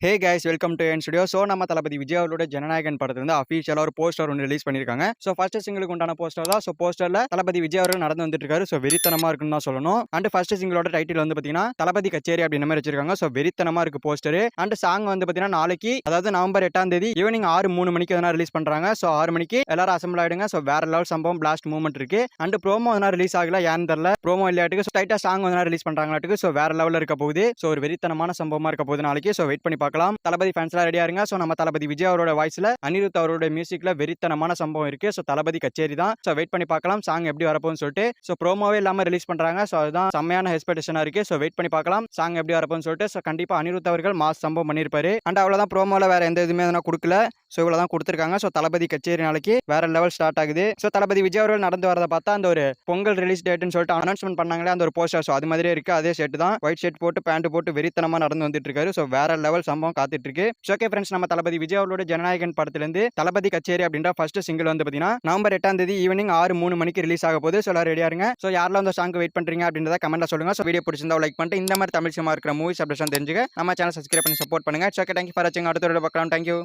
Hey guys welcome to N studio. So நம்ம தளபதி விஜய் அவரோட ஜனநாயகன் படத்துல இருந்து அஃபீஷியலா ஒரு போஸ்டர் ஒன்று ரிலீஸ் பண்ணியிருக்காங்க. ஸோ ஃபர்ஸ்ட் சிங்கிளுக்கு உண்டான போஸ்டர் தான். ஸோ போஸ்டர்ல தளபதி விஜய் அவர்கள் நடந்து வந்துட்டு இருக்காரு. ஸோ வெறித்தனமா இருக்குன்னு தான் சொல்லணும். அண்ட் ஃபர்ஸ்ட் சிங்கிளோட டைட்டில் வந்து பாத்தீங்கன்னா தளபதி கச்சேரி அப்படின்ற மாதிரி வச்சிருக்காங்க. ஸோ வெறித்தனமா இருக்கு போஸ்டர். அண்ட் சாங் வந்து பாத்தீங்கன்னா நாளைக்கு, அதாவது நவம்பர் 8ஆம் தேதி ஈவினிங் 6:03 மணிக்கு எதனா ரிலீஸ் பண்றாங்க. ஸோ 6 மணிக்கு எல்லாரும் அசம்பிள் ஆயிடுங்க. ஸோ வேற லெவல் சம்பவம் பிளாஸ்ட் மூவ்மெண்ட் இருக்கு. அண்ட் ப்ரோமோ எதனா ரிலீஸ் ஆகல, ஏன்னு தெரியல. ப்ரோமோ இல்லையாட்டுக்கு டைட்டா சாங் எதனா ரிலீஸ் பண்றாங்களாட்டுக்கு. ஸோ வேற லெவல்ல இருக்க போகுது. ஸோ ஒரு வெறித்தனமான சம்பவமா இருக்க போகுது நாளைக்கு. ஸோ வெயிட் பண்ணி பார்க்கலாம். தளபதி ஃபேன்ஸ் ரெடியா இருங்க. சோ நம்ம தளபதி விஜய் அவரோட வாய்ஸ்ல அனிருத் அவரோட மியூசிக்ல வெறித்தனமான சம்பவம் இருக்கு. சோ தளபதி கச்சேரி தான். சோ வெயிட் பண்ணி பார்க்கலாம் சாங் எப்படி வரப்போகுதுன்னு சொல்லிட்டு. சோ ப்ரோமோவே இல்லாம ரிலீஸ் பண்றாங்க. சோ அதுதான் செம்மையான எக்ஸ்பெக்டேஷனா இருக்கு. சோ வெயிட் பண்ணி பார்க்கலாம் சாங் எப்படி வரப்போகுதுன்னு சொல்லிட்டு. சோ கண்டிப்பா அனிருத் அவர்கள் மாஸ் சம்பவம் பண்ணிருப்பாரு. அண்ட் அவ்வளவுதான், ப்ரோமோல வேற எந்த இதுவுமே எதனா கொடுக்கல. சோ இவ்வளவுதான் கொடுத்திருக்காங்க. சோ தளபதி கச்சேரி நாளைக்கு வேற லெவல் ஸ்டார்ட் ஆகுது. சோ தளபதி விஜய் அவர்கள் நடந்து வரத பார்த்தா அந்த ஒரு பொங்கல் ரிலீஸ் டேட்னு சொல்லிட்டு அனௌன்ஸ்மெண்ட் பண்ணாங்களே, அந்த ஒரு போஸ்டர். சோ அது மாதிரியே இருக்கு. அதே ஷர்ட் தான், ஒயிட் ஷர்ட் போட்டு பேண்ட் போட்டு வெறித்தனமா நடந்து வந்துட்டு இருக்காரு. சோ வேற லெவல் சம்பவம் காத்துட்டு இருக்கு. ஓகே ஃப்ரெண்ட்ஸ், நம்ம தளபதி விஜய் அவரோட ஜனநாயகன் படத்திலிருந்து தளபதி கச்சேரி அப்படின்ற ஃபர்ஸ்ட் சிங்கிள் வந்து பாத்தீங்கன்னா நவம்பர் 8ஆம் தேதி ஈவினிங் 6:03 மணிக்கு ரிலீஸ் ஆக போகுது. ஸோ எல்லாரும் ரெடியா இருங்க. ஸோ யாரெல்லாம் அந்த சாங் வெயிட் பண்றீங்க அப்படின்றத கமெண்ட்ல சொல்லுங்க. ஸோ வீடியோ பிடிச்சிருந்தா லைக் பண்ணிட்டு இந்த மாதிரி தமிழ் சினிமா இருக்கிற மூவிஸ் அப்டேஷன் தெரிஞ்சுக்க நம்ம சேனல் சப்ஸ்கிரைப் பண்ணி சப்போர்ட் பண்ணுங்க. ஓகே, தேங்க்யூ ஃபார் வாட்சிங். அடுத்த வீடியோல பார்க்கலாம். தேங்க்யூ.